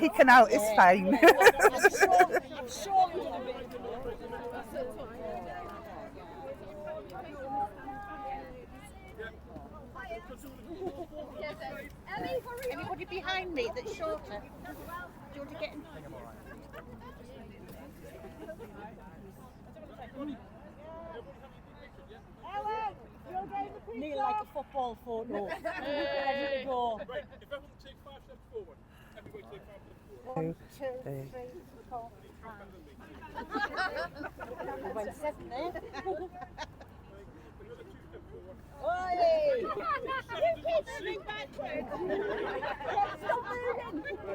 peeking out is fine. Anybody behind me that's shorter? Do you want to get in? Nearly like a football photo. Ready to go. Right, if everyone take 5 steps forward, everybody take 5 steps forward. 1, 2, 3, 4, 5. We went 7 there. Oi! You keep moving backwards. Stop moving.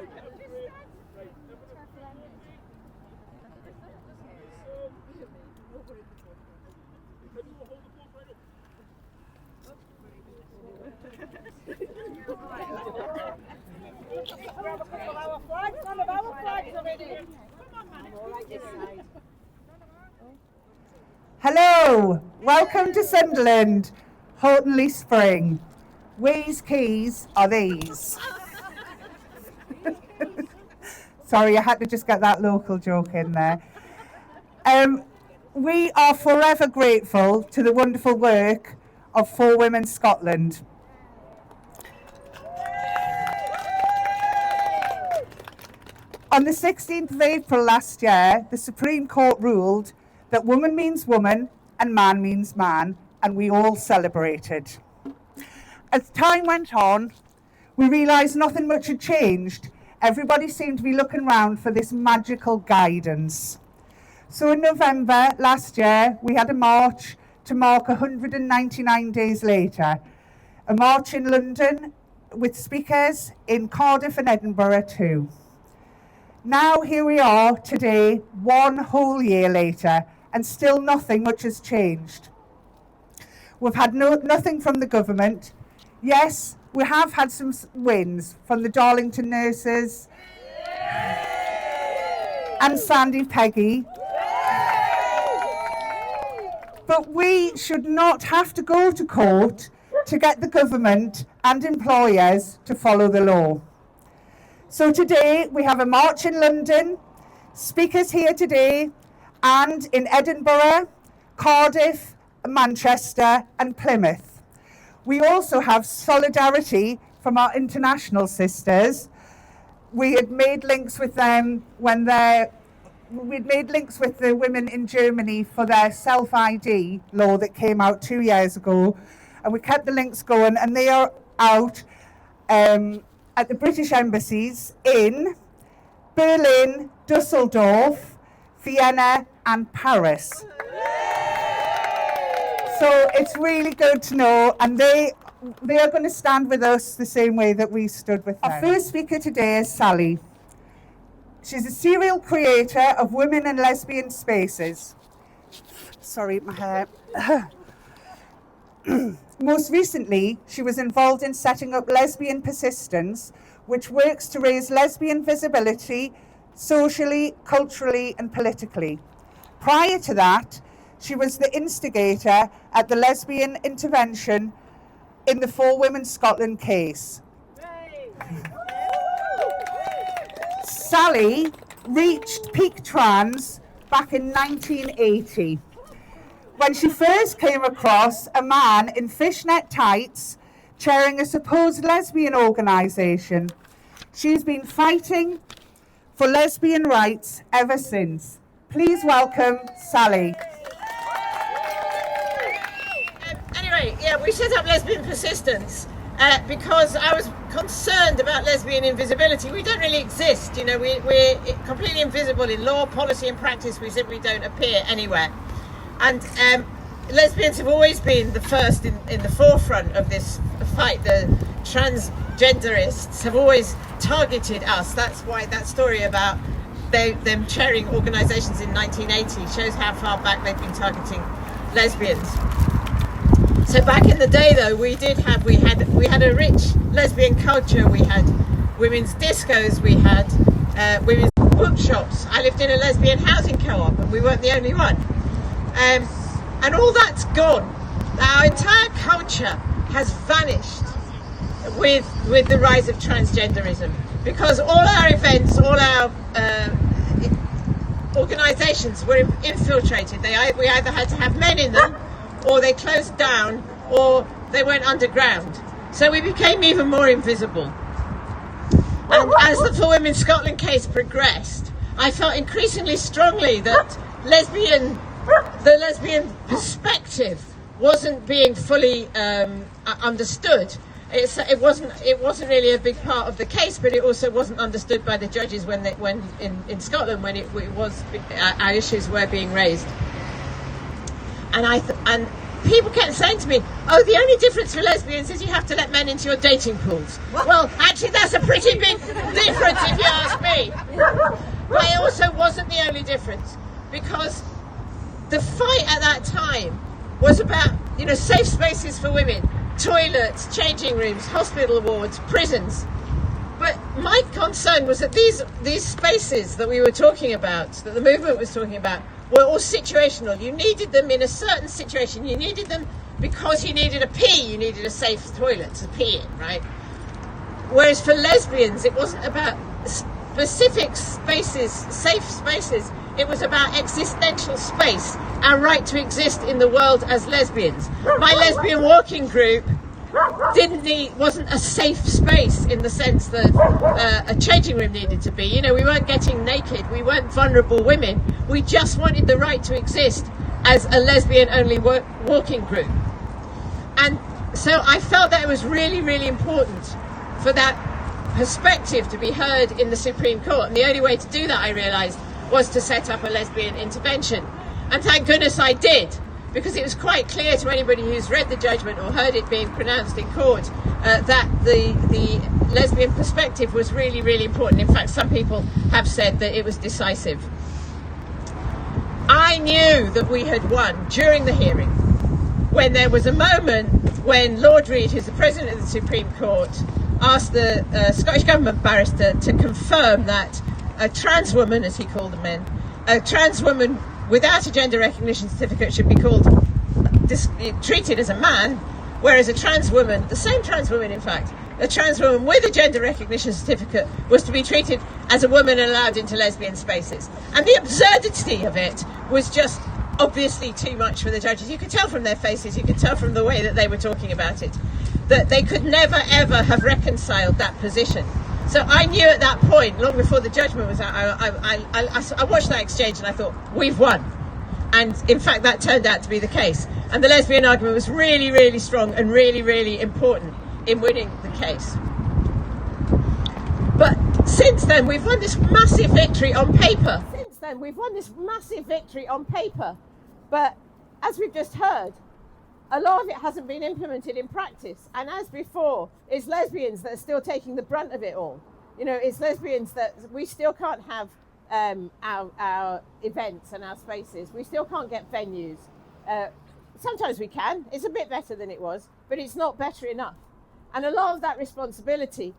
None of our flags are in it. Hello, welcome to Sunderland, Houghtonleigh Spring. We's keys are these. Sorry, I had to just get that local joke in there. We are forever grateful to the wonderful work of 4 Women Scotland. On the 16th of April last year, the Supreme Court ruled that woman means woman and man means man, and we all celebrated. As time went on, we realised nothing much had changed. Everybody seemed to be looking around for this magical guidance. So in November last year, we had a march to mark 199 days later. A march in London with speakers in Cardiff and Edinburgh too. Now here we are today, 1 whole year later, and still nothing much has changed. We've had nothing from the government. Yes, we have had some wins from the Darlington nurses and Sandy Peggy. But we should not have to go to court to get the government and employers to follow the law. So today we have a march in London, speakers here today, and in Edinburgh, Cardiff, Manchester and Plymouth. We also have solidarity from our international sisters. We had made links with them we'd made links with the women in Germany for their self-ID law that came out 2 years ago, and we kept the links going, and they are out at the British embassies in Berlin, Dusseldorf, Vienna and Paris. So it's really good to know, and they are going to stand with us the same way that we stood with them. Our first speaker today is Sally. She's a serial creator of women and lesbian spaces. Sorry, my hair. Most recently, she was involved in setting up Lesbian Persistence, which works to raise lesbian visibility socially, culturally and politically. Prior to that, she was the instigator at the lesbian intervention in the 4 Women Scotland case. Sally reached peak trans back in 1980. When she first came across a man in fishnet tights chairing a supposed lesbian organisation. She's been fighting for lesbian rights ever since. Please welcome Sally. Anyway, yeah, we set up Lesbian Persistence because I was concerned about lesbian invisibility. We don't really exist, you know, we're completely invisible in law, policy and practice. We simply don't appear anywhere. And lesbians have always been the first in the forefront of this fight. The transgenderists have always targeted us. That's why that story about them chairing organisations in 1980 shows how far back they've been targeting lesbians. So back in the day, though, we had a rich lesbian culture. We had women's discos, we had women's bookshops. I lived in a lesbian housing co-op, and we weren't the only one. And all that's gone. Our entire culture has vanished with the rise of transgenderism, because all our events, all organisations were infiltrated. We either had to have men in them, or they closed down, or they went underground. So we became even more invisible. And as the For Women Scotland case progressed, I felt increasingly strongly that the lesbian perspective wasn't being fully understood. It wasn't really a big part of the case, but it also wasn't understood by the judges when in Scotland when it was our issues were being raised. And people kept saying to me, "Oh, the only difference for lesbians is you have to let men into your dating pools." Well, actually, that's a pretty big difference if you ask me. But it also wasn't the only difference, because the fight at that time was about, safe spaces for women, toilets, changing rooms, hospital wards, prisons. But my concern was that these spaces that we were talking about, that the movement was talking about, were all situational. You needed them in a certain situation. You needed them because you needed a pee. You needed a safe toilet to pee in, right? Whereas for lesbians, it wasn't about specific spaces, safe spaces. It was about existential space, our right to exist in the world as lesbians. My lesbian walking group wasn't a safe space in the sense that a changing room needed to be. We weren't getting naked. We weren't vulnerable women. We just wanted the right to exist as a lesbian-only walking group. And so I felt that it was really, really important for that perspective to be heard in the Supreme Court. And the only way to do that, I realised, was to set up a lesbian intervention. And thank goodness I did, because it was quite clear to anybody who's read the judgment or heard it being pronounced in court that the lesbian perspective was really, really important. In fact, some people have said that it was decisive. I knew that we had won during the hearing, when there was a moment when Lord Reid, who's the President of the Supreme Court, asked the Scottish Government barrister to confirm that a trans woman, as he called the men, a trans woman without a gender recognition certificate should be treated as a man, whereas a trans woman, the same trans woman in fact, a trans woman with a gender recognition certificate was to be treated as a woman and allowed into lesbian spaces. And the absurdity of it was just obviously too much for the judges. You could tell from their faces, you could tell from the way that they were talking about it, that they could never ever have reconciled that position. So I knew at that point, long before the judgment was out, I watched that exchange and I thought, we've won. And in fact, that turned out to be the case. And the lesbian argument was really, really strong and really, really important in winning the case. But since then, we've won this massive victory on paper. But as we've just heard, a lot of it hasn't been implemented in practice. And as before, it's lesbians that are still taking the brunt of it all. It's lesbians that we still can't have our events and our spaces. We still can't get venues. Sometimes we can. It's a bit better than it was, but it's not better enough. And a lot of that responsibility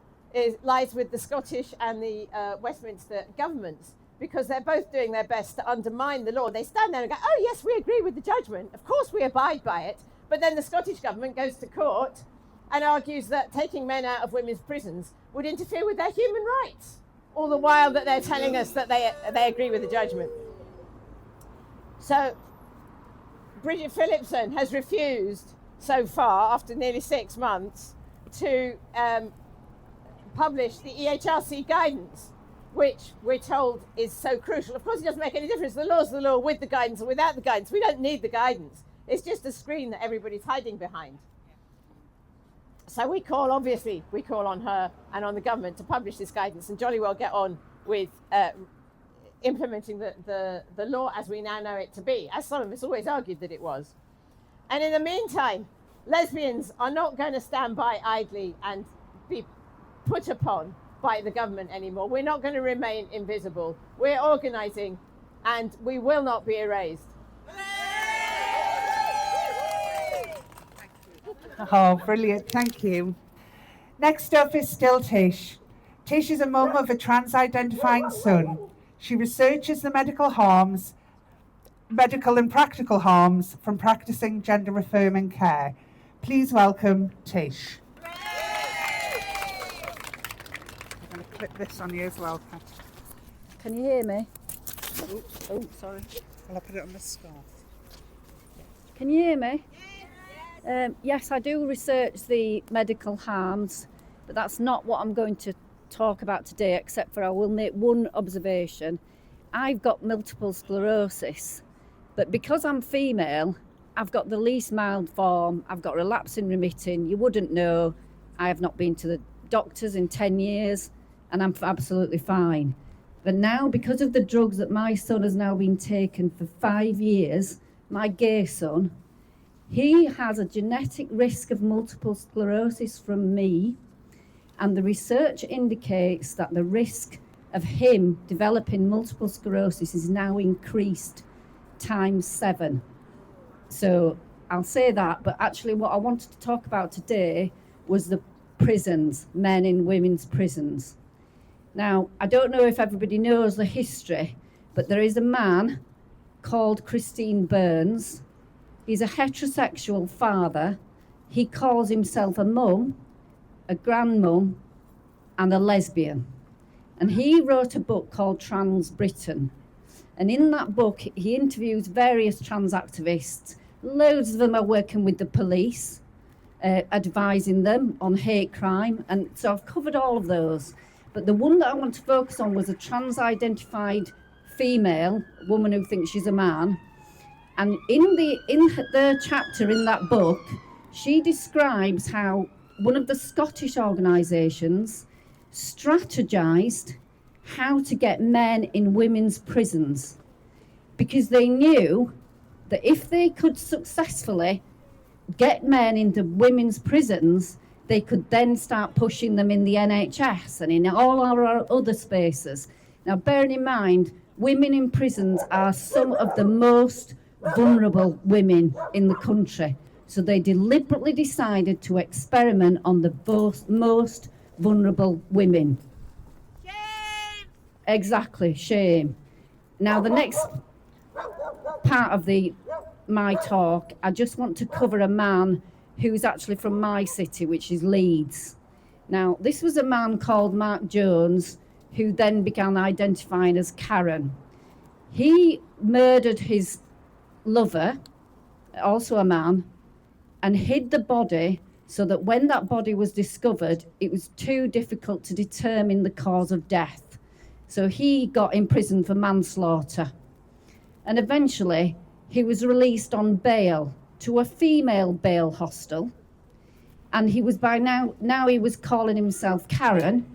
lies with the Scottish and the Westminster governments, because they're both doing their best to undermine the law. They stand there and go, "Oh yes, we agree with the judgment. Of course we abide by it." But then the Scottish government goes to court and argues that taking men out of women's prisons would interfere with their human rights, all the while that they're telling us that they agree with the judgment. So Bridget Phillipson has refused so far, after nearly 6 months, to publish the EHRC guidance, which we're told is so crucial. Of course, it doesn't make any difference. The law's the law, with the guidance or without the guidance. We don't need the guidance. It's just a screen that everybody's hiding behind. So we call on her and on the government to publish this guidance and jolly well get on with implementing the law as we now know it to be, as some of us always argued that it was. And in the meantime, lesbians are not going to stand by idly and be put upon by the government anymore. We're not going to remain invisible. We're organising and we will not be erased. Oh, brilliant. Thank you. Next up is still Tish. Tish is a mum of a trans-identifying son. She researches the medical and practical harms from practicing gender-affirming care. Please welcome Tish. I'm going to clip this on you as well, Kat. Can you hear me? Oh, sorry. Well, I put it on the scarf. Can you hear me? Yes, I do research the medical harms, but that's not what I'm going to talk about today, except for I will make one observation. I've got multiple sclerosis, but because I'm female, I've got the least mild form. I've got relapsing remitting. You wouldn't know. I have not been to the doctors in 10 years, and I'm absolutely fine. But now, because of the drugs that my son has now been taken for 5 years, my gay son, he has a genetic risk of multiple sclerosis from me, and the research indicates that the risk of him developing multiple sclerosis is now increased ×7. So I'll say that, but actually what I wanted to talk about today was the prisons, men in women's prisons. Now, I don't know if everybody knows the history, but there is a man called Christine Burns. He's a heterosexual father. He calls himself a mum, a grandmum, and a lesbian. And he wrote a book called Trans Britain. And in that book, he interviews various trans activists. Loads of them are working with the police, advising them on hate crime. And so I've covered all of those. But the one that I want to focus on was a trans-identified female, woman who thinks she's a man. And in the chapter in that book, she describes how one of the Scottish organisations strategised how to get men in women's prisons, because they knew that if they could successfully get men into women's prisons, they could then start pushing them in the NHS and in all our other spaces. Now, bearing in mind, women in prisons are some of the most vulnerable women in the country. So they deliberately decided to experiment on the most vulnerable women. Shame! Exactly, shame. Now, the next part of my talk, I just want to cover a man who's actually from my city, which is Leeds. Now, this was a man called Mark Jones, who then began identifying as Karen. He murdered his lover, also a man, and hid the body so that when that body was discovered, it was too difficult to determine the cause of death. So he got imprisoned for manslaughter. And eventually, he was released on bail to a female bail hostel. And he was now he was calling himself Karen.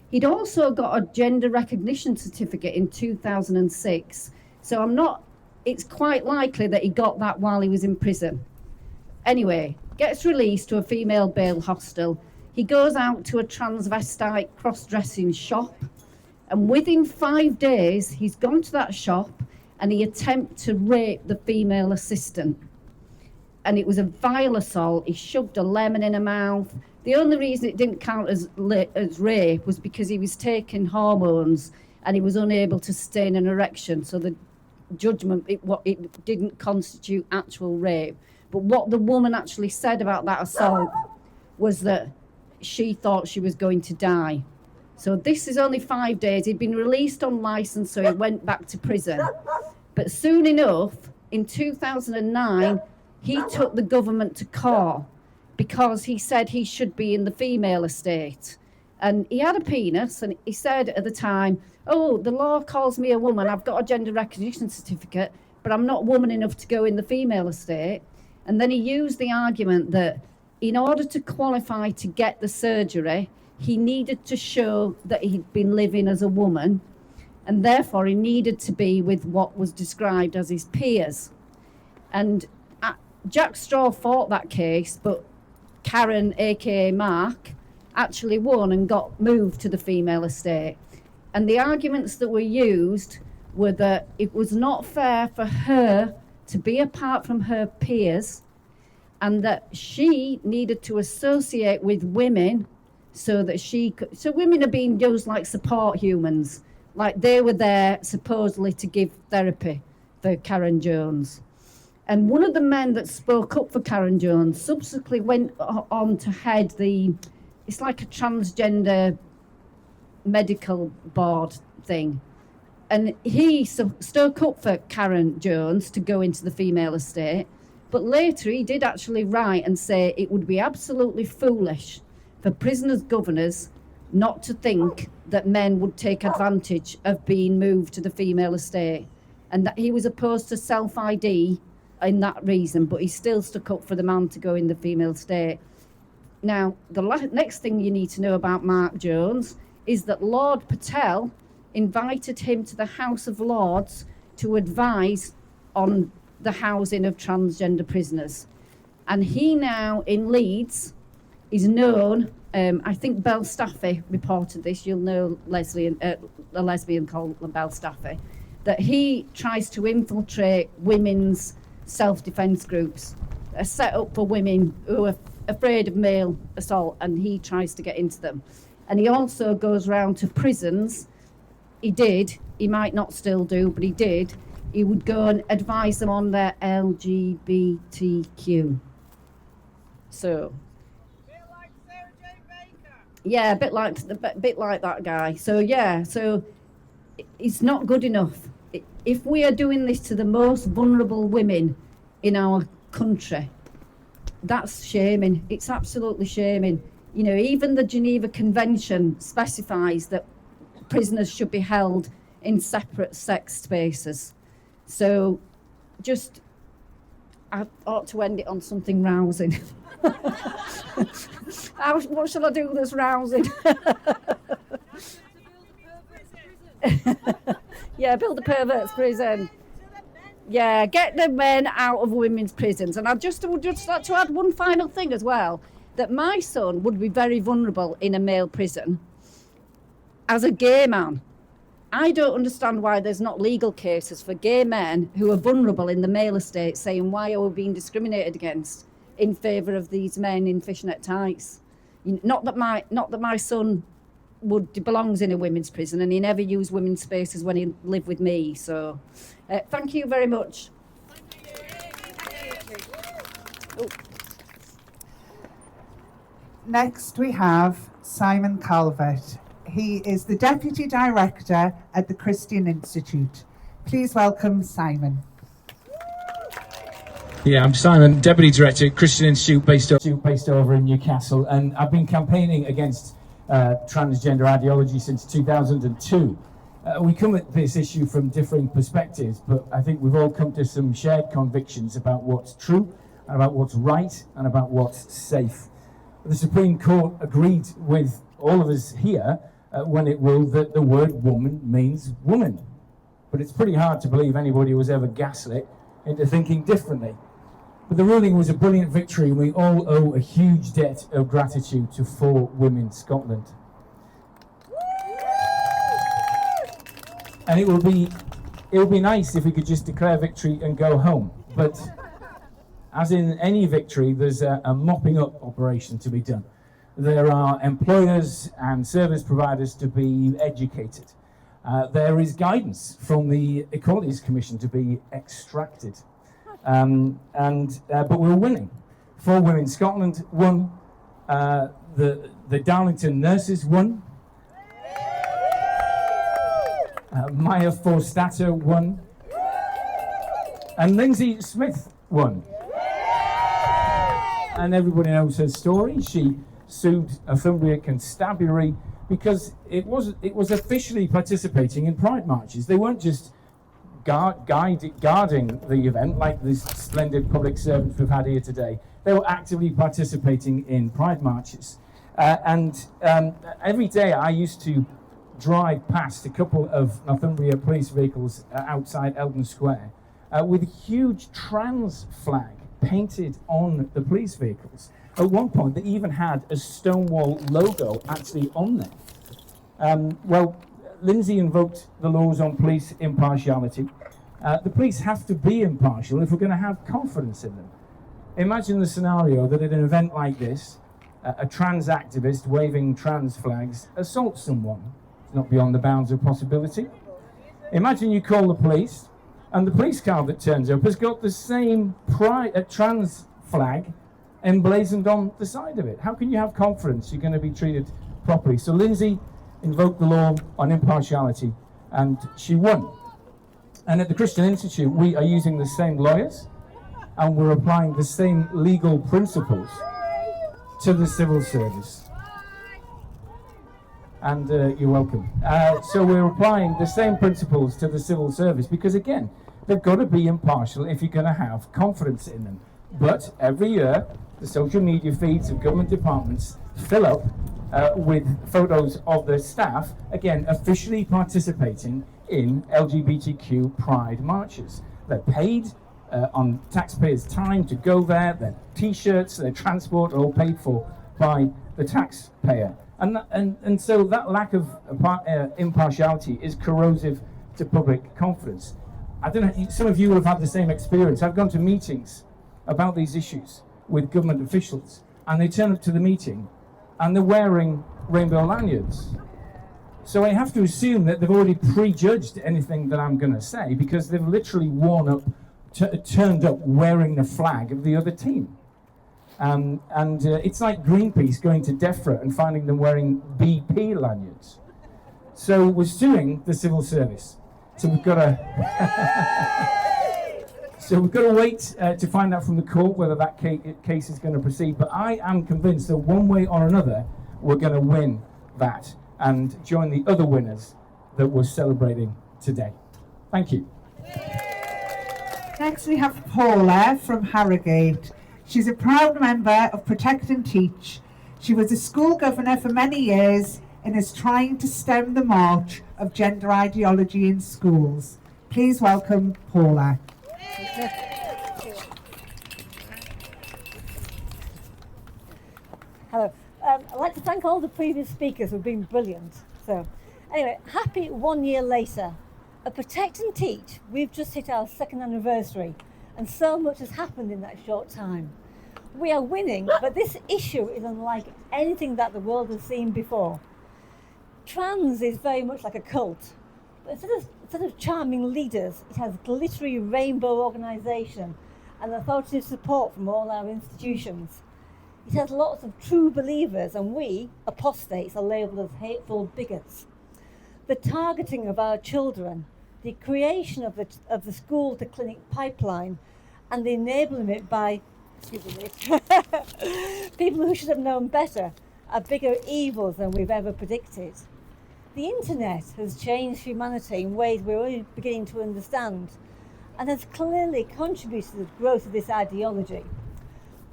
He'd also got a gender recognition certificate in 2006. So it's quite likely that he got that while he was in prison. Anyway, gets released to a female bail hostel. He goes out to a transvestite cross-dressing shop. And within 5 days, he's gone to that shop and he attempted to rape the female assistant. And it was a vile assault. He shoved a lemon in her mouth. The only reason it didn't count as rape was because he was taking hormones and he was unable to sustain an erection. So the judgment, it didn't constitute actual rape. But what the woman actually said about that assault was that she thought she was going to die. So this is only 5 days. He'd been released on licence, so he went back to prison. But soon enough, in 2009, he took the government to court because he said he should be in the female estate. And he had a penis, and he said at the time, oh, the law calls me a woman. I've got a gender recognition certificate, but I'm not woman enough to go in the female estate. And then he used the argument that in order to qualify to get the surgery, he needed to show that he'd been living as a woman, and therefore he needed to be with what was described as his peers. And Jack Straw fought that case, but Karen, aka Mark, actually won and got moved to the female estate. And the arguments that were used were that it was not fair for her to be apart from her peers, and that she needed to associate with women so that she could. So women are being used like support humans, like they were there supposedly to give therapy for Karen Jones. And one of the men that spoke up for Karen Jones subsequently went on to head it's like a transgender medical board thing. And he stuck up for Karen Jones to go into the female estate. But later he did actually write and say it would be absolutely foolish for prisoners' governors not to think that men would take advantage of being moved to the female estate, and that he was opposed to self-ID in that reason, but he still stuck up for the man to go in the female estate. Now, the next thing you need to know about Mark Jones is that Lord Patel invited him to the House of Lords to advise on the housing of transgender prisoners. And he now, in Leeds, is known, I think Belle Staffy reported this, you'll know a lesbian called Belle Staffy, that he tries to infiltrate women's self-defence groups, are set up for women who are afraid of male assault, and he tries to get into them. And he also goes round to prisons. He might not still do, but he did. He would go and advise them on their LGBTQ. So, yeah, a bit like that guy. So yeah, so it's not good enough. If we are doing this to the most vulnerable women in our country, that's shaming. It's absolutely shaming. You know, even the Geneva Convention specifies that prisoners should be held in separate sex spaces. So I ought to end it on something rousing. What shall I do that's rousing? Yeah, build a pervert's prison. Yeah, get the men out of women's prisons. And I would just like to add one final thing as well, that my son would be very vulnerable in a male prison as a gay man. I don't understand why there's not legal cases for gay men who are vulnerable in the male estate, saying why are we being discriminated against in favour of these men in fishnet tights. Not that my son belongs in a women's prison, and he never used women's spaces when he lived with me. So thank you very much. Oh. Next we have Simon Calvert. He is the Deputy Director at the Christian Institute. Please welcome Simon. Yeah, I'm Simon, Deputy Director at Christian Institute based over in Newcastle, and I've been campaigning against transgender ideology since 2002. We come at this issue from differing perspectives, but I think we've all come to some shared convictions about what's true, and about what's right, and about what's safe. The Supreme Court agreed with all of us here when it ruled that the word woman means woman. But it's pretty hard to believe anybody was ever gaslit into thinking differently. But the ruling was a brilliant victory, and we all owe a huge debt of gratitude to 4 Women Scotland. And it would be nice if we could just declare victory and go home. But as in any victory, there's a mopping up operation to be done. There are employers and service providers to be educated. There is guidance from the Equalities Commission to be extracted. But we're winning. 4 Women Scotland won. The Darlington nurses won. Maya Forstater won. And Lindsay Smith won. And everybody knows her story. She sued Northumbria Constabulary because it was officially participating in Pride marches. They weren't just guarding the event like these splendid public servants we've had here today. They were actively participating in Pride marches. Every day I used to drive past a couple of Northumbria police vehicles outside Eldon Square with a huge trans flag painted on the police vehicles. At one point, they even had a Stonewall logo actually on there. Lindsay invoked the laws on police impartiality. The police have to be impartial if we're going to have confidence in them. Imagine the scenario that at an event like this, a trans activist waving trans flags assaults someone. It's not beyond the bounds of possibility. Imagine you call the police, and the police car that turns up has got the same trans flag emblazoned on the side of it. How can you have confidence you're going to be treated properly? So Lindsay invoked the law on impartiality, and she won. And at the Christian Institute, we are using the same lawyers, and we're applying the same legal principles to the civil service. And you're welcome. So we're applying the same principles to the civil service because, again, they've got to be impartial if you're going to have confidence in them. But every year, the social media feeds of government departments fill up with photos of their staff, again, officially participating in LGBTQ pride marches. They're paid on taxpayers' time to go there. Their T-shirts, their transport are all paid for by the taxpayer. And so that lack of impartiality is corrosive to public confidence. I don't know, some of you will have had the same experience. I've gone to meetings about these issues with government officials, and they turn up to the meeting and they're wearing rainbow lanyards. So I have to assume that they've already prejudged anything that I'm going to say because they've literally turned up wearing the flag of the other team. It's like Greenpeace going to DEFRA and finding them wearing BP lanyards. So we're suing the civil service. So we've got to wait to find out from the court whether that case is going to proceed. But I am convinced that one way or another, we're going to win that and join the other winners that we're celebrating today. Thank you. Next we have Paula from Harrogate. She's a proud member of Protect and Teach. She was a school governor for many years and is trying to stem the march of gender ideology in schools. Please welcome Paula. Hello. I'd like to thank all the previous speakers who've been brilliant. So, anyway, happy 1 year later. At Protect and Teach, we've just hit our 2nd anniversary, and so much has happened in that short time. We are winning, but this issue is unlike anything that the world has seen before. Trans is very much like a cult, but instead of charming leaders, it has glittery rainbow organisation and authoritative support from all our institutions. It has lots of true believers, and we, apostates, are labelled as hateful bigots. The targeting of our children, the creation of the school to clinic pipeline, and the enabling it by people who should have known better are bigger evils than we've ever predicted. The internet has changed humanity in ways we're only beginning to understand and has clearly contributed to the growth of this ideology.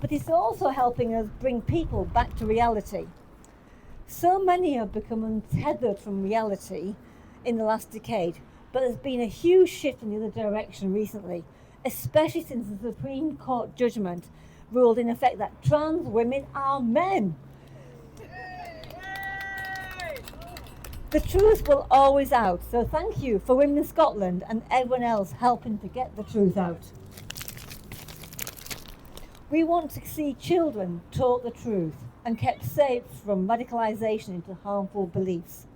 But it's also helping us bring people back to reality. So many have become untethered from reality in the last decade, but there's been a huge shift in the other direction recently, especially since the Supreme Court judgment ruled in effect that trans women are men. The truth will always out, so thank you for Women in Scotland and everyone else helping to get the truth out. We want to see children taught the truth and kept safe from radicalisation into harmful beliefs.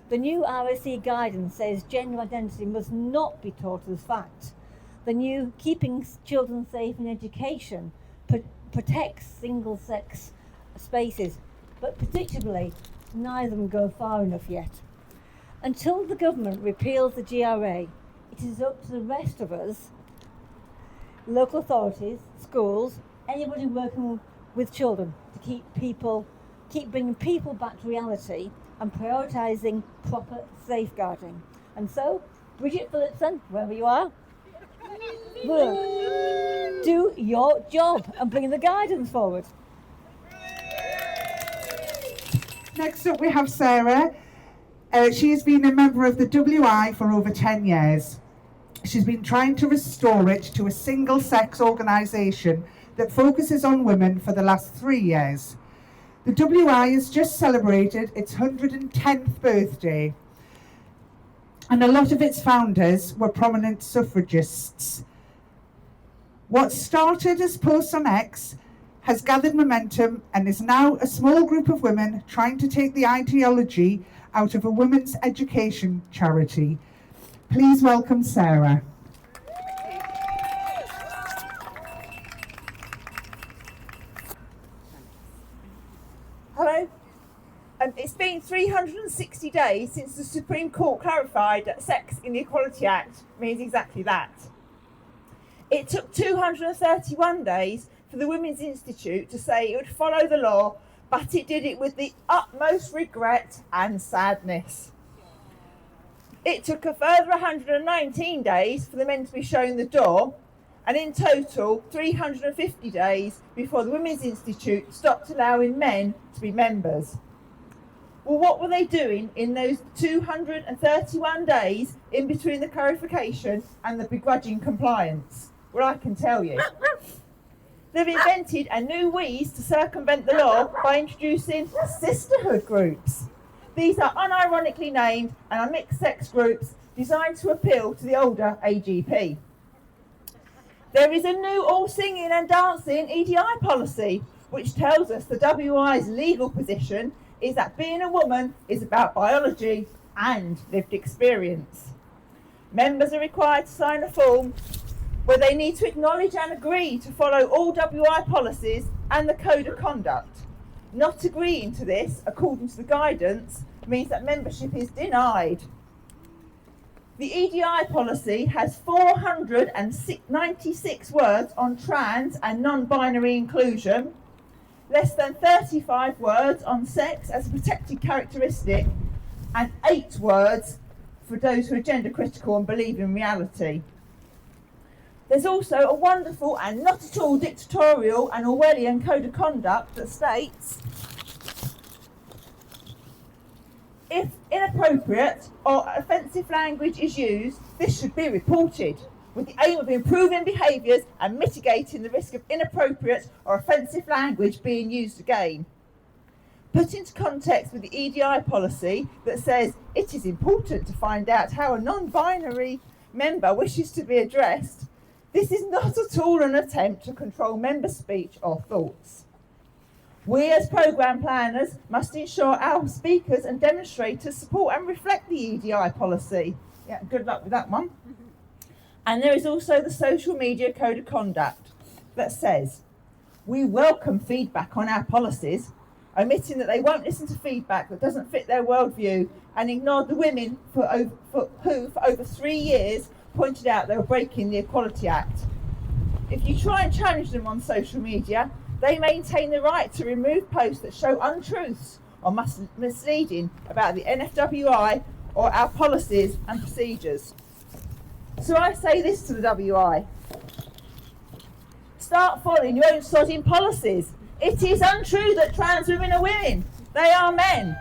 The new RSC guidance says gender identity must not be taught as fact. The new Keeping Children Safe in Education protects single-sex spaces, but predictably, neither of them go far enough yet. Until the government repeals the GRA, it is up to the rest of us, local authorities, schools, anybody working with children, to keep bringing people back to reality and prioritising proper safeguarding. And so, Bridget Phillipson, wherever you are, will do your job and bring the guidance forward. Next up we have Sarah. She has been a member of the WI for over 10 years. She's been trying to restore it to a single-sex organisation that focuses on women for the last 3 years. The WI has just celebrated its 110th birthday, and a lot of its founders were prominent suffragists. What started as posts on X has gathered momentum and is now a small group of women trying to take the ideology out of a women's education charity. Please welcome Sarah. Hello. It's been 300 260 days since the Supreme Court clarified that sex in the Equality Act means exactly that. It took 231 days for the Women's Institute to say it would follow the law, but it did it with the utmost regret and sadness. It took a further 119 days for the men to be shown the door, and in total 350 days before the Women's Institute stopped allowing men to be members. Well, what were they doing in those 231 days in between the clarification and the begrudging compliance? Well, I can tell you. They've invented a new wheeze to circumvent the law by introducing sisterhood groups. These are unironically named and are mixed sex groups designed to appeal to the older AGP. There is a new all singing and dancing EDI policy, which tells us the WI's legal position is that being a woman is about biology and lived experience. Members are required to sign a form where they need to acknowledge and agree to follow all WI policies and the code of conduct. Not agreeing to this, according to the guidance, means that membership is denied. The EDI policy has 496 words on trans and non-binary inclusion, less than 35 words on sex as a protected characteristic, and 8 words for those who are gender critical and believe in reality. There's also a wonderful and not at all dictatorial and Orwellian code of conduct that states, if inappropriate or offensive language is used, this should be reported, with the aim of improving behaviours and mitigating the risk of inappropriate or offensive language being used again. Put into context with the EDI policy that says it is important to find out how a non-binary member wishes to be addressed, this is not at all an attempt to control member speech or thoughts. We as programme planners must ensure our speakers and demonstrators support and reflect the EDI policy. Yeah, good luck with that one. And there is also the social media code of conduct that says, we welcome feedback on our policies, omitting that they won't listen to feedback that doesn't fit their worldview and ignore the women who for over 3 years pointed out they were breaking the Equality Act. If you try and challenge them on social media, they maintain the right to remove posts that show untruths or misleading about the NFWI or our policies and procedures. So I say this to the WI. Start following your own sodding policies. It is untrue that trans women are women. They are men.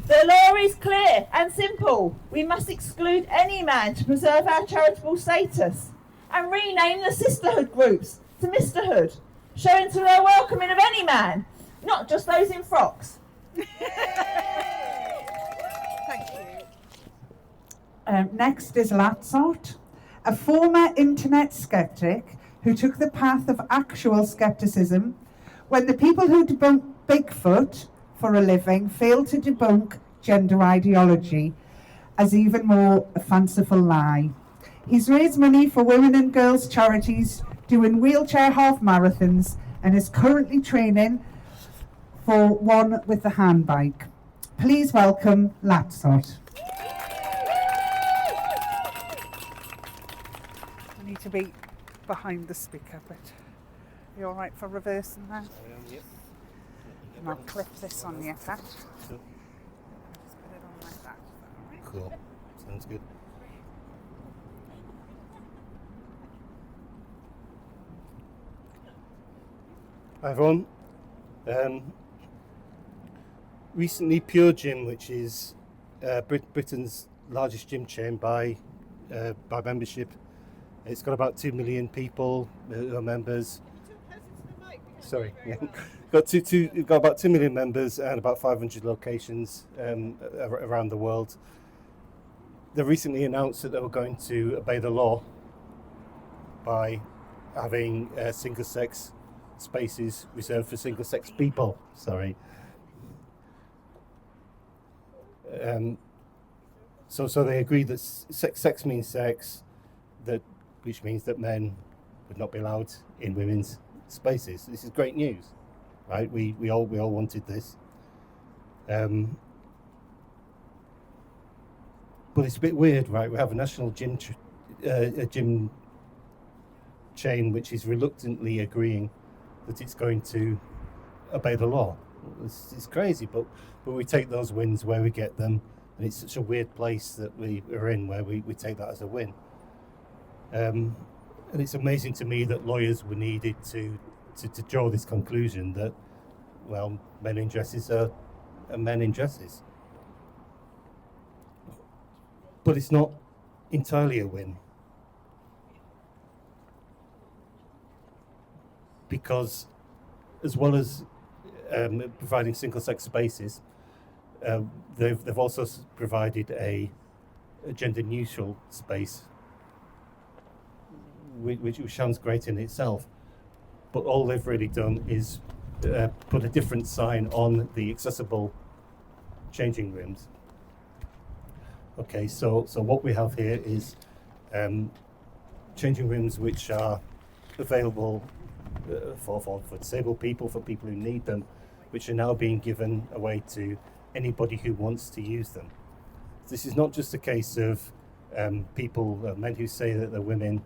The law is clear and simple. We must exclude any man to preserve our charitable status and rename the sisterhood groups to Misterhood, showing to their welcoming of any man, not just those in frocks. Thank you. Next is Latsort, a former internet skeptic who took the path of actual skepticism when the people who debunk Bigfoot for a living failed to debunk gender ideology as even more a fanciful lie. He's raised money for women and girls charities, doing wheelchair half marathons, and is currently training for one with the handbike. Please welcome Latsort. I need to be behind the speaker, but are you all right for reversing that? Yep. And I'll clip this on the effect. Sure. Just put it on like that. Is that all right? Cool. Sounds good. Hi everyone. Recently, Pure Gym, which is Britain's largest gym chain by membership, it's got about 2 million people who are members. Sorry, yeah. Got about 2 million members and about 500 locations around the world. They recently announced that they were going to obey the law by having single-sex spaces reserved for single-sex people. Sorry. So they agreed that sex means sex, which means that men would not be allowed in women's spaces. This is great news, right? We all wanted this. But it's a bit weird, right? We have a national gym chain which is reluctantly agreeing that it's going to obey the law. It's crazy, but we take those wins where we get them, and it's such a weird place that we are in where we take that as a win. And it's amazing to me that lawyers were needed to draw this conclusion that, well, men in dresses are men in dresses. But it's not entirely a win, because as well as providing single-sex spaces, they've also provided a gender-neutral space, which sounds great in itself. But all they've really done is put a different sign on the accessible changing rooms. Okay, so what we have here is changing rooms which are available for disabled people, for people who need them, which are now being given away to anybody who wants to use them. This is not just a case of men who say that they're women,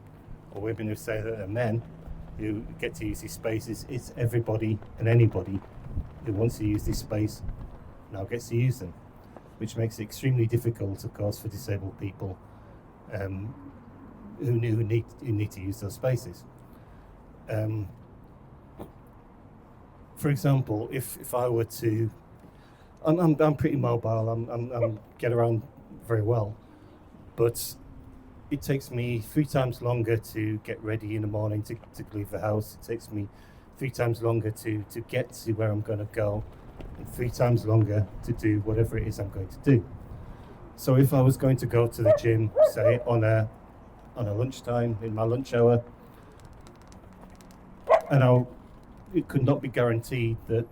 or women who say that they're men, who get to use these spaces. It's everybody and anybody who wants to use this space now gets to use them, which makes it extremely difficult, of course, for disabled people who need to use those spaces. For example, if I were to, I'm pretty mobile. I'm get around very well, but it takes me 3 times longer to get ready in the morning to leave the house. It takes me 3 times longer to get to where I'm going to go, and 3 times longer to do whatever it is I'm going to do. So if I was going to go to the gym, say on a lunchtime, in my lunch hour, and it could not be guaranteed that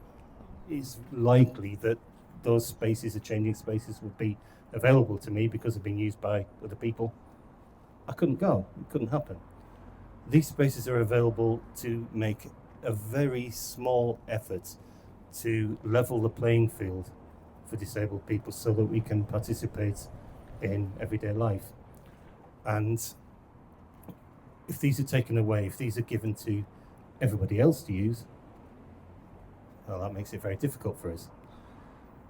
it's likely that those spaces, the changing spaces, would be available to me because they're being used by other people, I couldn't go. It couldn't happen. These spaces are available to make a very small effort to level the playing field for disabled people so that we can participate in everyday life. And if these are taken away, if these are given to everybody else to use, well, that makes it very difficult for us.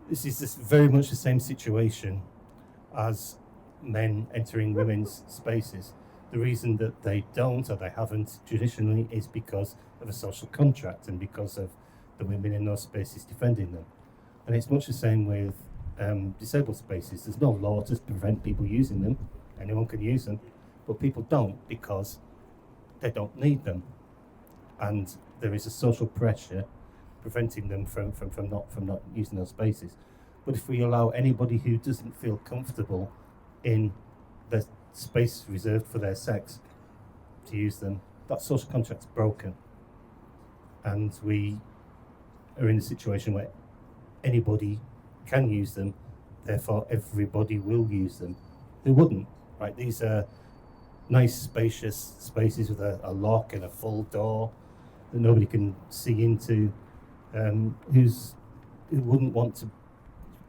This is very much the same situation as men entering women's spaces. The reason that they don't, or they haven't traditionally, is because of a social contract and because of the women in those spaces defending them. And it's much the same with disabled spaces. There's no law to prevent people using them. Anyone can use them, but people don't because they don't need them. And there is a social pressure preventing them from not using those spaces. But if we allow anybody who doesn't feel comfortable in the space reserved for their sex to use them, that social contract's broken. And we are in a situation where anybody can use them, therefore everybody will use them. Who wouldn't, right? These are nice spacious spaces with a lock and a full door that nobody can see into, who wouldn't want to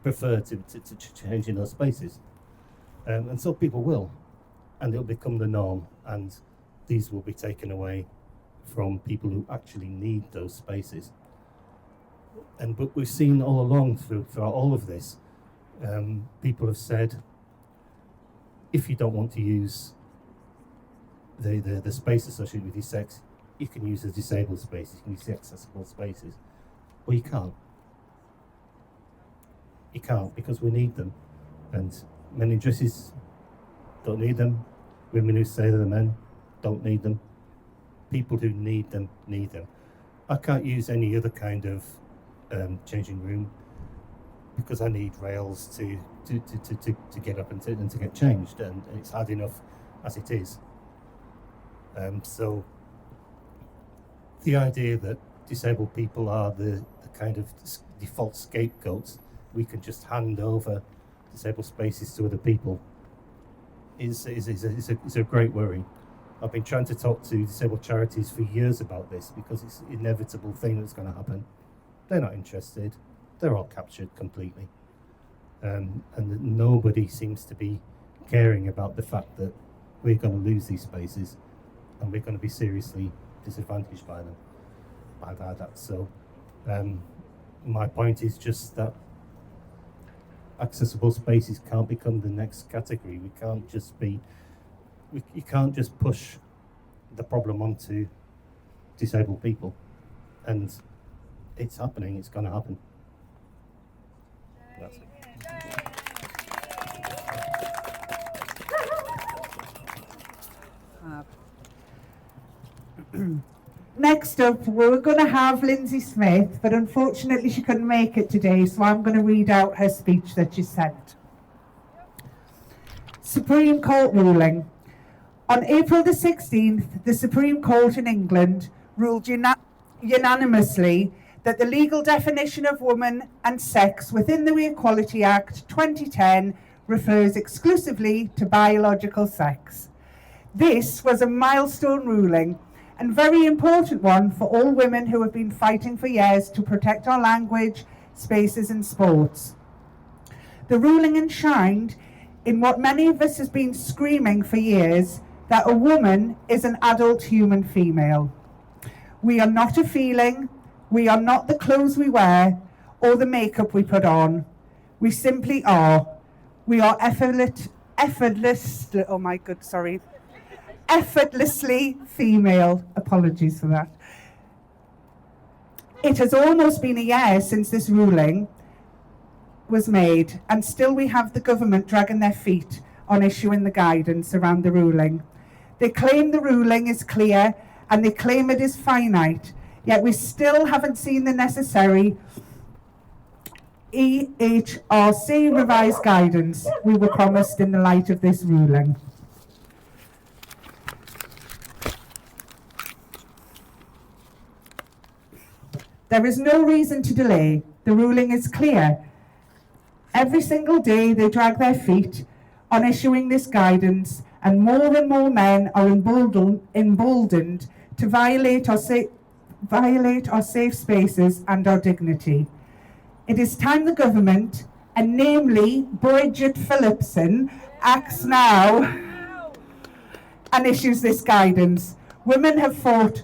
prefer to change in those spaces. And so people will, and it'll become the norm, and these will be taken away from people who actually need those spaces. But we've seen all along throughout all of this, people have said, if you don't want to use the space associated with your sex, you can use the disabled spaces, you can use the accessible spaces. Well, you can't. You can't, because we need them. And men in dresses don't need them. Women who say they're men don't need them. People who need them need them. I can't use any other kind of changing room because I need rails to get up and to get changed, and it's hard enough as it is. So the idea that disabled people are the kind of default scapegoats we can just hand over disabled spaces to other people is a great worry. I've been trying to talk to disabled charities for years about this because it's an inevitable thing that's going to happen. They're not interested. they're all captured completely. And that nobody seems to be caring about the fact that we're going to lose these spaces and we're going to be seriously disadvantaged by them. By that. So my point is just that accessible spaces can't become the next category. We can't just you can't just push the problem onto disabled people. And it's happening, it's going to happen. That's it. Next up, we're going to have Lindsay Smith, but unfortunately she couldn't make it today, so I'm going to read out her speech that she sent. Supreme Court ruling. On April the 16th, the Supreme Court in England ruled unanimously that the legal definition of woman and sex within the Equality Act 2010 refers exclusively to biological sex. This was a milestone ruling, and very important one for all women who have been fighting for years to protect our language, spaces and sports. The ruling enshrined in what many of us have been screaming for years, that a woman is an adult human female. We are not a feeling, we are not the clothes we wear or the makeup we put on. We simply are. We are effortlessly female. Apologies for that. It has almost been a year since this ruling was made, and still we have the government dragging their feet on issuing the guidance around the ruling. They claim the ruling is clear and they claim it is finite, yet we still haven't seen the necessary EHRC revised guidance we were promised in the light of this ruling. There is no reason to delay. The ruling is clear. Every single day they drag their feet on issuing this guidance, and more men are emboldened to violate our safe spaces and our dignity. It is time the government, and namely Bridget Phillipson, acts now and issues this guidance. Women have fought.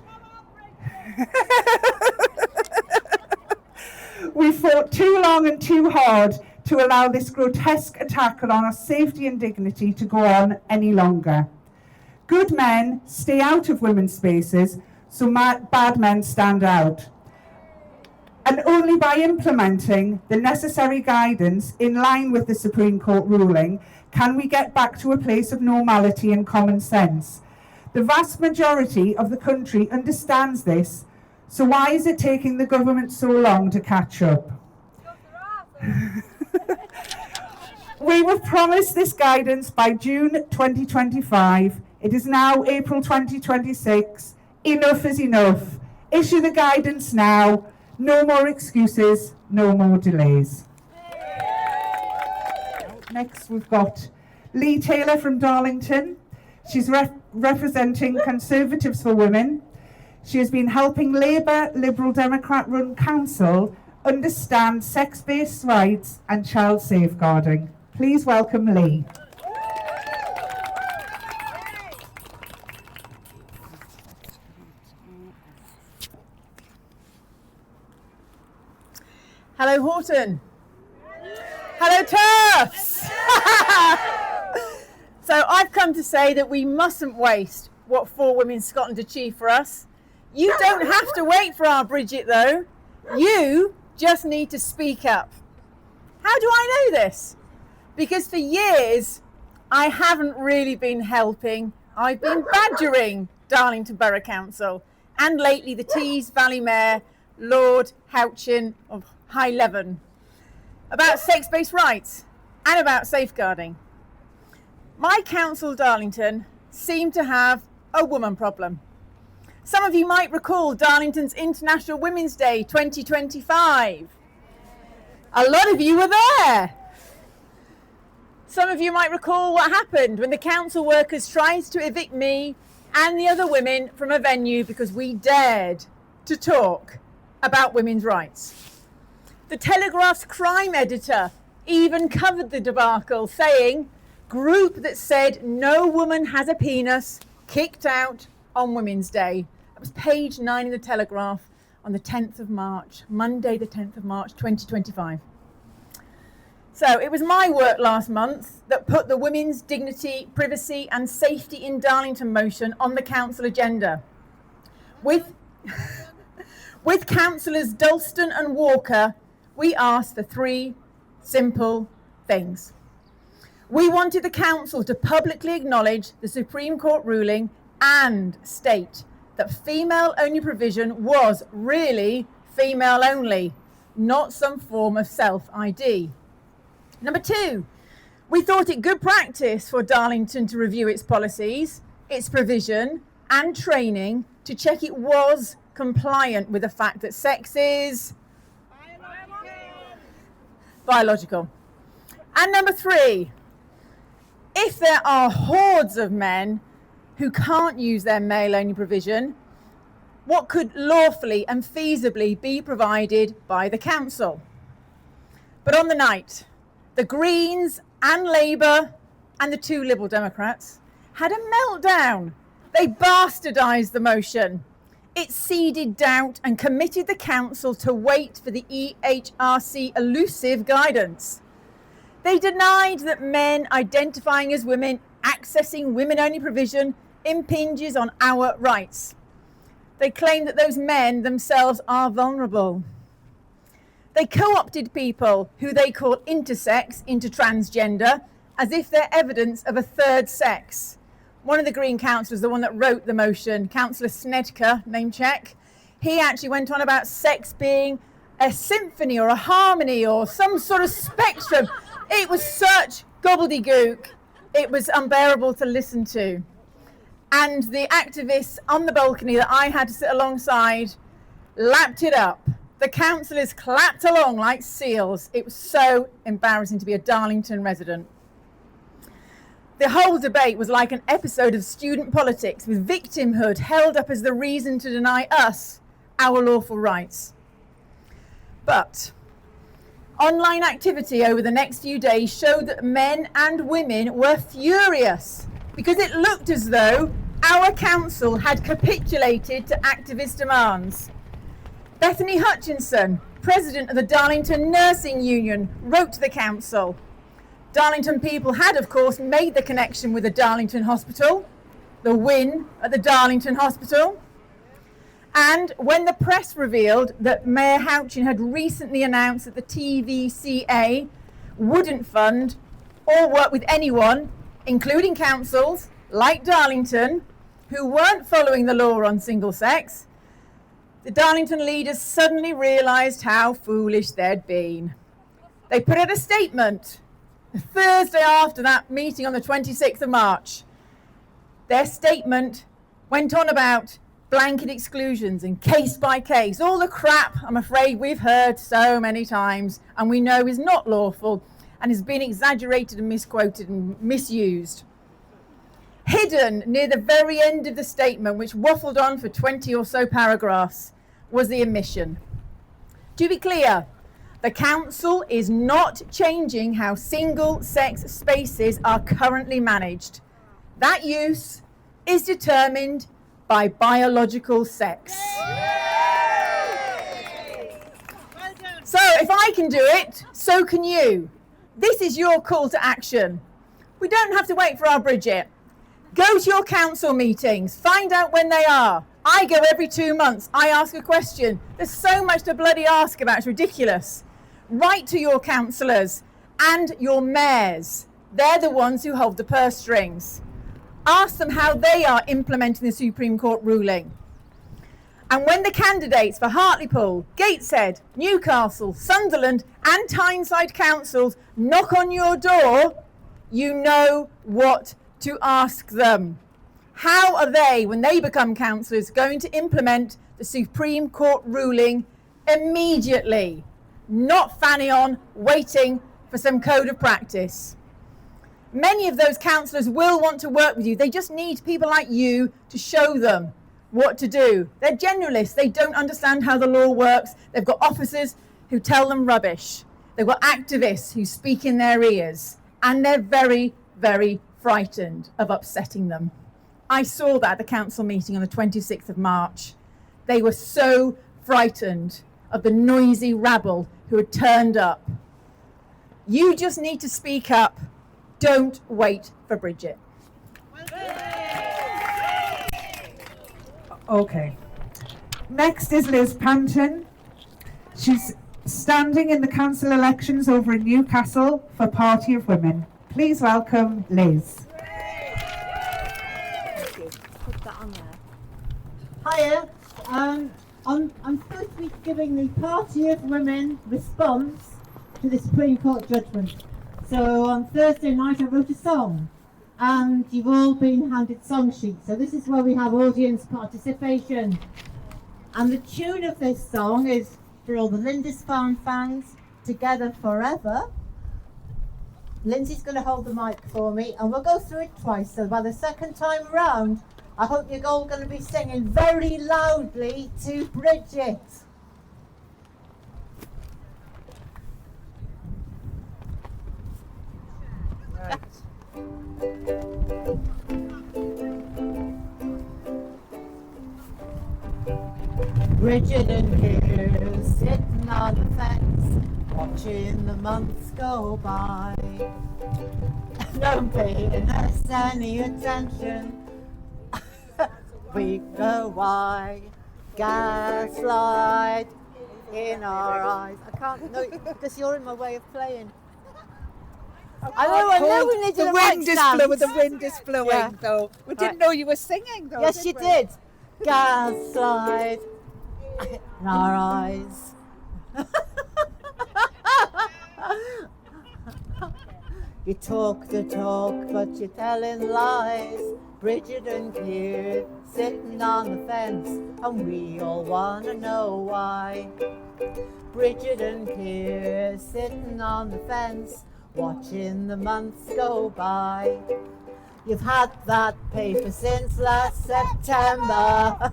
We fought too long and too hard to allow this grotesque attack on our safety and dignity to go on any longer. Good men stay out of women's spaces, so bad men stand out. And only by implementing the necessary guidance in line with the Supreme Court ruling can we get back to a place of normality and common sense. The vast majority of the country understands this, so why is it taking the government so long to catch up? We were promised this guidance by June 2025. It is now April 2026. Enough is enough. Issue the guidance now. No more excuses, no more delays. Next, we've got Lee Taylor from Darlington. She's representing Conservatives for Women. She has been helping Labour, Liberal Democrat-run council understand sex-based rights and child safeguarding. Please welcome Lee. Hello, Horton. Hello, Turfs. So I've come to say that we mustn't waste what 4 Women Scotland achieved for us. You don't have to wait for our Bridget, though. You just need to speak up. How do I know this? Because for years, I haven't really been helping. I've been badgering Darlington Borough Council, and lately the Tees Valley Mayor, Lord Houchin of High Leven, about sex-based rights and about safeguarding. My council, Darlington, seemed to have a woman problem. Some of you might recall Darlington's International Women's Day 2025. A lot of you were there. Some of you might recall what happened when the council workers tried to evict me and the other women from a venue because we dared to talk about women's rights. The Telegraph's crime editor even covered the debacle, saying, "Group that said no woman has a penis kicked out on Women's Day." That was page 9 in the Telegraph on the 10th of March, Monday the 10th of March 2025. So it was my work last month that put the women's dignity, privacy and safety in Darlington motion on the council agenda. With councillors Dalston and Walker, we asked for 3 simple things. We wanted the council to publicly acknowledge the Supreme Court ruling and state that female-only provision was really female-only, not some form of self-ID. Number 2, we thought it good practice for Darlington to review its policies, its provision and training to check it was compliant with the fact that sex is biological. And number 3, if there are hordes of men who can't use their male-only provision, what could lawfully and feasibly be provided by the council? But on the night, the Greens and Labour and the 2 Liberal Democrats had a meltdown. They bastardised the motion. It seeded doubt and committed the council to wait for the EHRC elusive guidance. They denied that men identifying as women accessing women-only provision impinges on our rights. They claim that those men themselves are vulnerable. They co-opted people who they call intersex into transgender as if they're evidence of a third sex. One of the Green councillors, the one that wrote the motion, Councillor Snedker, name check, he actually went on about sex being a symphony or a harmony or some sort of spectrum. It was such gobbledygook. It was unbearable to listen to. And the activists on the balcony that I had to sit alongside lapped it up. The councillors clapped along like seals. It was so embarrassing to be a Darlington resident. The whole debate was like an episode of student politics, with victimhood held up as the reason to deny us our lawful rights. But online activity over the next few days showed that men and women were furious because it looked as though our council had capitulated to activist demands. Bethany Hutchinson, president of the Darlington Nursing Union, wrote to the council. Darlington people had, of course, made the connection with the Darlington Hospital, the win at the Darlington Hospital. And when the press revealed that Mayor Houchin had recently announced that the TVCA wouldn't fund or work with anyone, including councils like Darlington, who weren't following the law on single sex, the Darlington leaders suddenly realised how foolish they'd been. They put out a statement the Thursday after that meeting on the 26th of March. Their statement went on about blanket exclusions and case by case, all the crap I'm afraid we've heard so many times and we know is not lawful and has been exaggerated and misquoted and misused. Hidden near the very end of the statement, which waffled on for 20 or so paragraphs, was the omission. To be clear, the council is not changing how single-sex spaces are currently managed. That use is determined by biological sex. So if I can do it, so can you. This is your call to action. We don't have to wait for our Bridget. Go to your council meetings, find out when they are. I go every 2 months, I ask a question. There's so much to bloody ask about, it's ridiculous. Write to your councillors and your mayors. They're the ones who hold the purse strings. Ask them how they are implementing the Supreme Court ruling. And when the candidates for Hartlepool, Gateshead, Newcastle, Sunderland and Tyneside councils knock on your door, you know what to ask them. How are they, when they become councillors, going to implement the Supreme Court ruling immediately? Not fanning on, waiting for some code of practice. Many of those councillors will want to work with you. They just need people like you to show them what to do. They're generalists. They don't understand how the law works. They've got officers who tell them rubbish. They've got activists who speak in their ears, and they're very, very frightened of upsetting them. I saw that at the council meeting on the 26th of March. They were so frightened of the noisy rabble who had turned up. You just need to speak up. Don't wait for Bridget. Okay. Next is Liz Panton. She's standing in the council elections over in Newcastle for Party of Women. Please welcome Liz. Put that on there. Hiya. I'm supposed to be giving the Party of Women response to the Supreme Court judgment. So on Thursday night I wrote a song, and you've all been handed song sheets. So this is where we have audience participation. And the tune of this song is for all the Lindisfarne fans, Together Forever. Lindsay's going to hold the mic for me, and we'll go through it twice. So by the second time around, I hope you're all going to be singing very loudly to Bridget. Bridget and Keir sitting on the fence, watching the months go by. No paying us any attention. We go why, gaslight in our eyes. I can't, no, because you're in my way of playing. I know we needed the a wind mic is stand. blowing. The wind is blowing, Yeah. though. We didn't know you were singing, though. Yes, you we? did. Gaslight in our eyes. You talk the talk, but you're telling lies. Bridget and Keir sitting on the fence, and we all wanna know why. Bridget and Keir sitting on the fence, watching the months go by. You've had that paper since last September.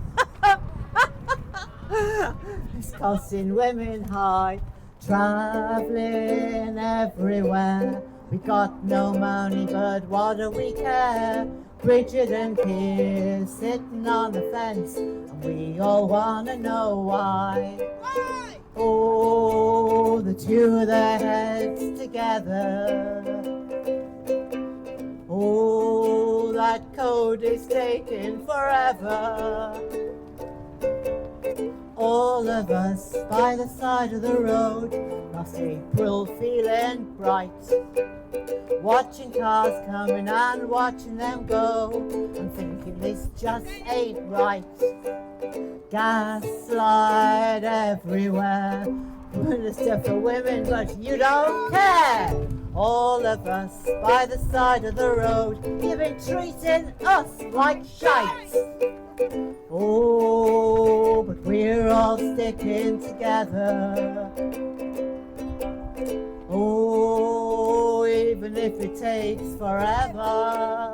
It's costing women high, travelling everywhere. We got no money, but what do we care? Bridget and Keir sitting on the fence, and we all wanna know why. Why? Oh, the two of their heads together. Oh, that code is taking forever. All of us by the side of the road, last April feeling bright. Watching cars coming and watching them go, and thinking this just ain't right. Gaslight everywhere, Minister for women, but you don't care. All of us by the side of the road, you've been treating us like shite. Oh, but we're all sticking together. Oh, even if it takes forever.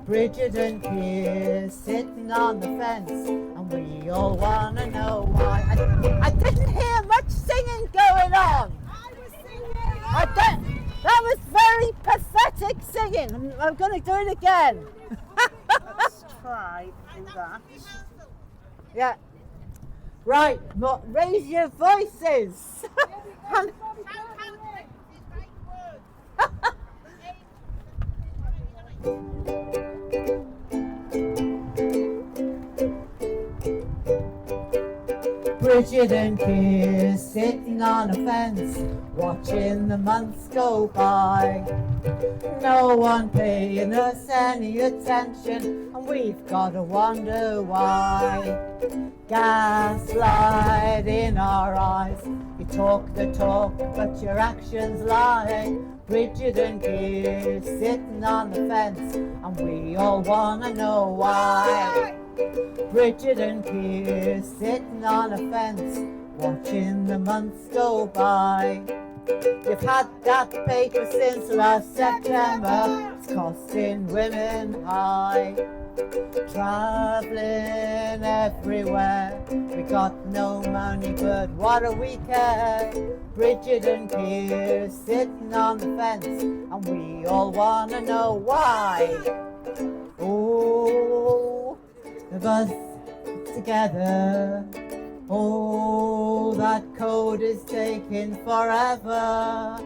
Bridget and Keir sitting on the fence, and we all want to know why. I didn't hear much singing going on. That was very pathetic singing. I'm going to do it again. Let's try to do that. Yeah. Right, raise your voices. Bridget and Keir sitting on a fence, watching the months go by. No one paying us any attention, and we've got to wonder why. Gaslight in our eyes, you talk the talk, but your actions lie. Bridget and Keir sitting on the fence, and we all want to know why. Bridget and Keir sitting on a fence, watching the months go by. You've had that paper since last September, it's costing women high. traveling everywhere. We got no money, but what do we care? Bridget and Keir sitting on the fence, and we all wanna know why. Oh, the bus together. Oh, that code is taking forever.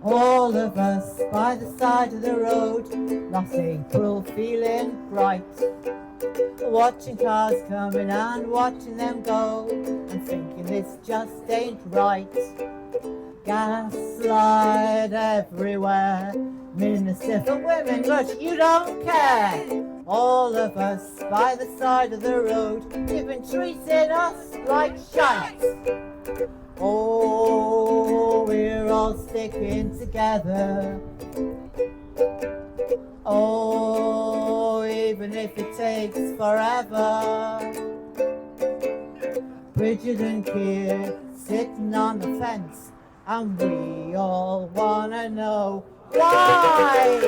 All of us by the side of the road, not April feeling bright, watching cars coming and watching them go, and thinking this just ain't right. Gaslight everywhere, Minister for Women, but you don't care. All of us by the side of the road, you've been treating us like shite. Oh, we're all sticking together. Oh, even if it takes forever. Bridget and Keir sitting on the fence, and we all wanna know why.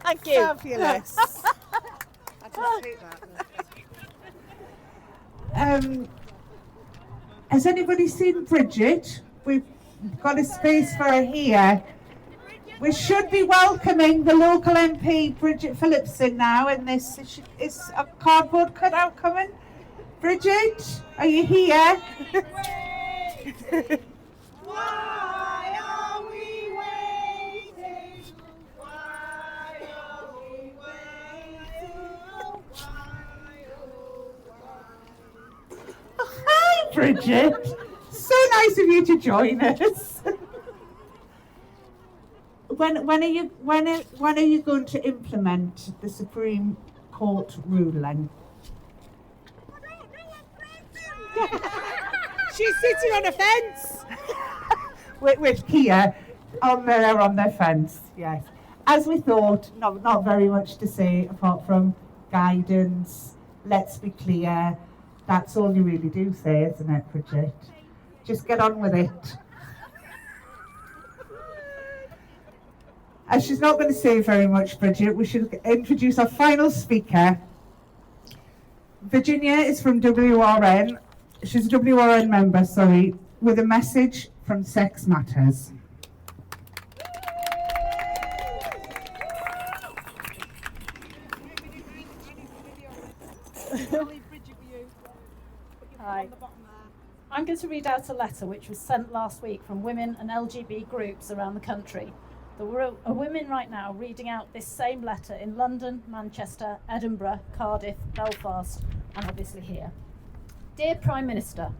Thank you. Fabulous. I just hate that. Has anybody seen Bridget? We've got a space for her here. We should be welcoming the local MP, Bridget Phillipson, now in this. Is a cardboard cutout coming? Bridget, are you here? Why are we waiting? Why are we waiting? Hi, Bridget. So nice of you to join us. When are you going to implement the Supreme Court ruling? She's sitting on a fence. with Kia on their fence, yes. As we thought, not very much to say apart from guidance. Let's be clear. That's all you really do say, isn't it, Bridget? Just get on with it. As she's not going to say very much, Bridget, we should introduce our final speaker. Virginia is from WRN. She's a WRN member, with a message from Sex Matters. Hi. I'm going to read out a letter which was sent last week from women and LGBT groups around the country. There are women right now reading out this same letter in London, Manchester, Edinburgh, Cardiff, Belfast, and obviously here. Dear Prime Minister,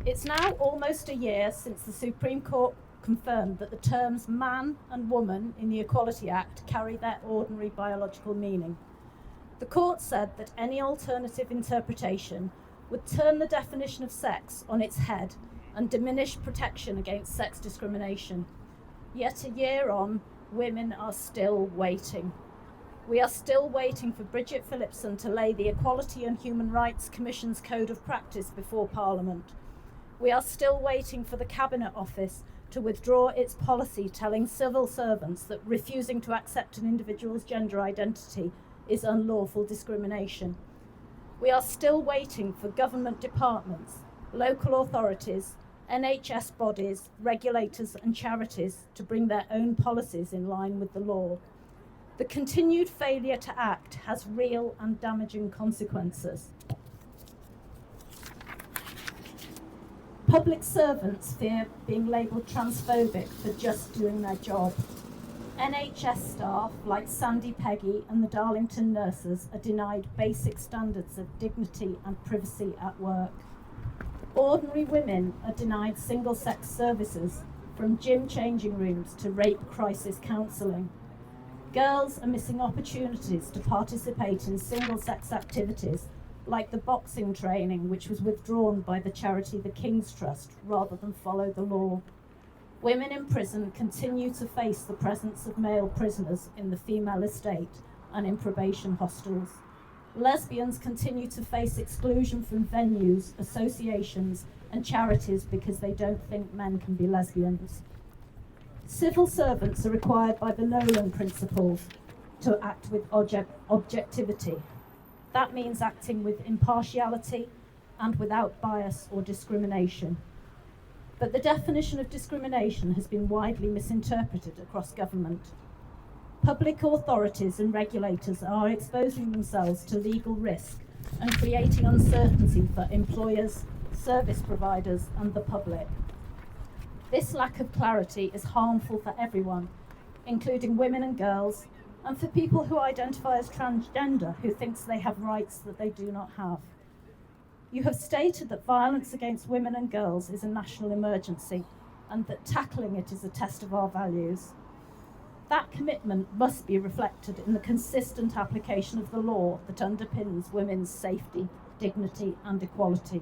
it's now almost a year since the Supreme Court confirmed that the terms man and woman in the Equality Act carry their ordinary biological meaning. The court said that any alternative interpretation would turn the definition of sex on its head and diminish protection against sex discrimination. Yet a year on, women are still waiting. We are still waiting for Bridget Phillipson to lay the Equality and Human Rights Commission's Code of Practice before Parliament. We are still waiting for the Cabinet Office to withdraw its policy telling civil servants that refusing to accept an individual's gender identity is unlawful discrimination. We are still waiting for government departments, local authorities, NHS bodies, regulators and charities to bring their own policies in line with the law. The continued failure to act has real and damaging consequences. Public servants fear being labelled transphobic for just doing their job. NHS staff like Sandy Peggy and the Darlington nurses are denied basic standards of dignity and privacy at work. Ordinary women are denied single-sex services, from gym changing rooms to rape crisis counselling. Girls are missing opportunities to participate in single-sex activities like the boxing training, which was withdrawn by the charity The King's Trust rather than follow the law. Women in prison continue to face the presence of male prisoners in the female estate and in probation hostels. Lesbians continue to face exclusion from venues, associations, and charities because they don't think men can be lesbians. Civil servants are required by the Nolan Principles to act with objectivity. That means acting with impartiality and without bias or discrimination. But the definition of discrimination has been widely misinterpreted across government. Public authorities and regulators are exposing themselves to legal risk and creating uncertainty for employers, service providers, and the public. This lack of clarity is harmful for everyone, including women and girls, and for people who identify as transgender, who thinks they have rights that they do not have. You have stated that violence against women and girls is a national emergency, and that tackling it is a test of our values. That commitment must be reflected in the consistent application of the law that underpins women's safety, dignity, and equality.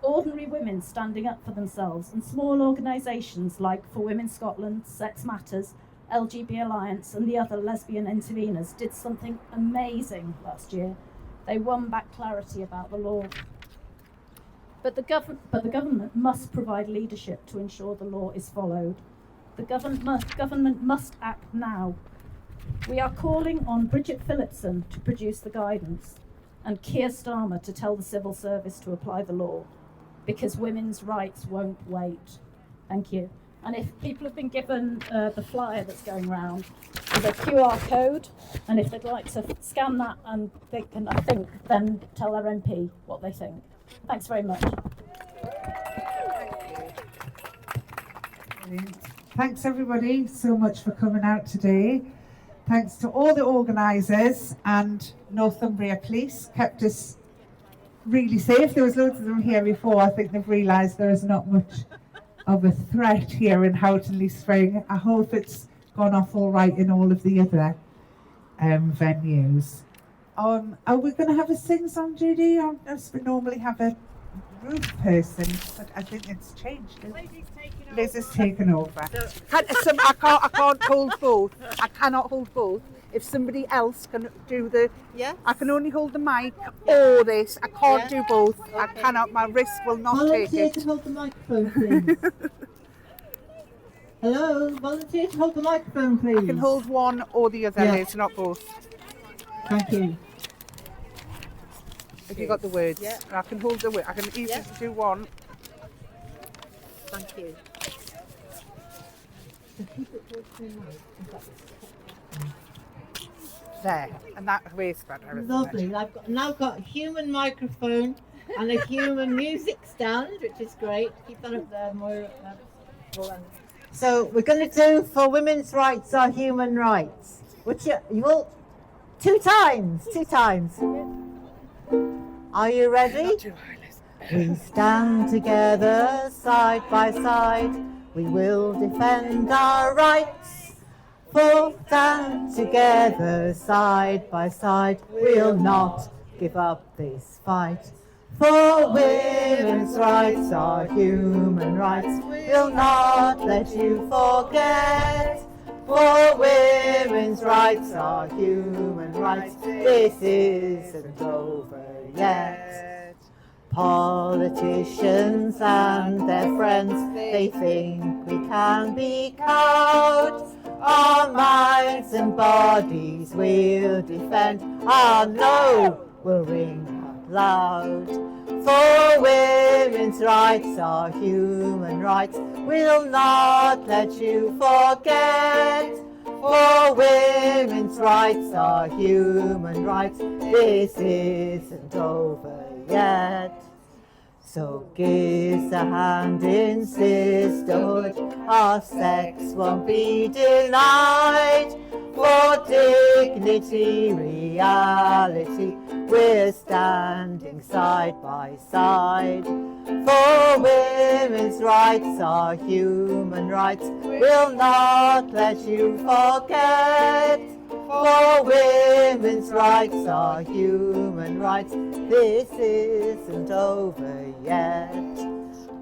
Ordinary women standing up for themselves and small organisations like For Women Scotland, Sex Matters, LGB Alliance, and the other lesbian interveners did something amazing last year. They won back clarity about the law. But the government must provide leadership to ensure the law is followed. The government must act now. We are calling on Bridget Phillipson to produce the guidance and Keir Starmer to tell the civil service to apply the law, because women's rights won't wait. Thank you. And if people have been given the flyer that's going around with a QR code, and if they'd like to scan that, and they can, I think, then tell their MP what they think. Thanks very much. Brilliant. Thanks everybody so much for coming out today. Thanks to all the organisers, and Northumbria Police kept us really safe. There was loads of them here before. I think they've realised there is not much of a threat here in Houghtonleigh Spring. I hope it's gone off all right in all of the other venues. Are we going to have a sing-song, Judy? Or does we normally have a group person? But I think it's changed. Liz has taken over. I can't hold both. I cannot hold both. If somebody else can do the, I can only hold the mic or this. I can't do both. Okay. I cannot. My wrist will not take it. Volunteer to hold the microphone, please. Hello, volunteer to hold the microphone, please. I can hold one or the other, Liz, not both. Thank you. Have you got the words? Yeah. I can hold the word. I can easily do one. Thank you. So keep it towards the mic. There, and that way's better. Lovely. I've now got a human microphone and a human music stand, which is great. Keep that up there, Moira. So we're going to do For Women's Rights Are Human Rights, which you all two times. Are you ready? We stand together side by side. We will defend our rights. For stand together side by side. We'll not give up this fight. For women's rights are human rights. We'll not let you forget. For women's rights are human rights. This isn't over yet. Politicians and their friends, they think we can be cowed. Our minds and bodies we'll defend. Our no will ring out loud. For women's rights are human rights. We'll not let you forget. For women's rights are human rights. This isn't over yet. So give us a hand in sisterhood. Our sex won't be denied. For dignity, reality, we're standing side by side. For women's rights are human rights. We'll not let you forget. For women's rights are human rights. This isn't over yet.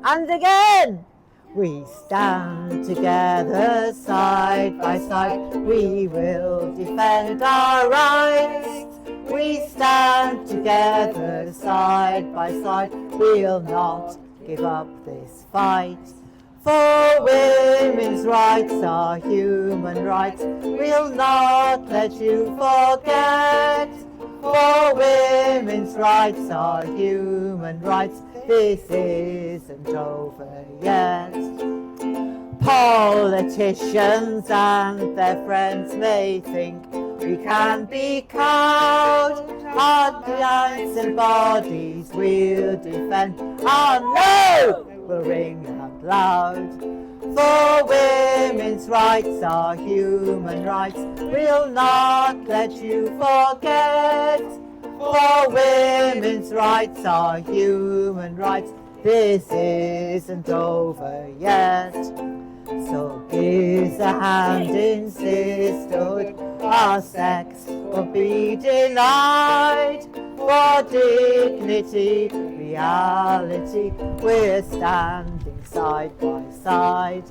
And again. We stand together side by side. We will defend our rights. We stand together side by side. We'll not give up this fight. For women's rights are human rights, we'll not let you forget. For women's rights are human rights, this isn't over yet. Politicians and their friends may think we can be cowed. Our rights and bodies we'll defend. Our no will ring out loud. For women's rights are human rights, we'll not let you forget. For women's rights are human rights, this isn't over yet. So give a hand in sisterhood, our sex won't be denied. For dignity, reality, we're standing side by side.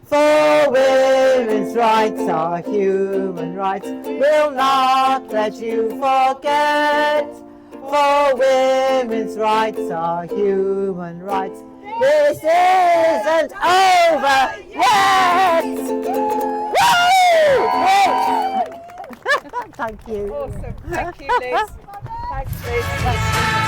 For women's rights are human rights, we'll not let you forget. For women's rights are human rights, this isn't over yet! Woo! Thank you. Awesome. Thank you, Liz. Thanks, Liz.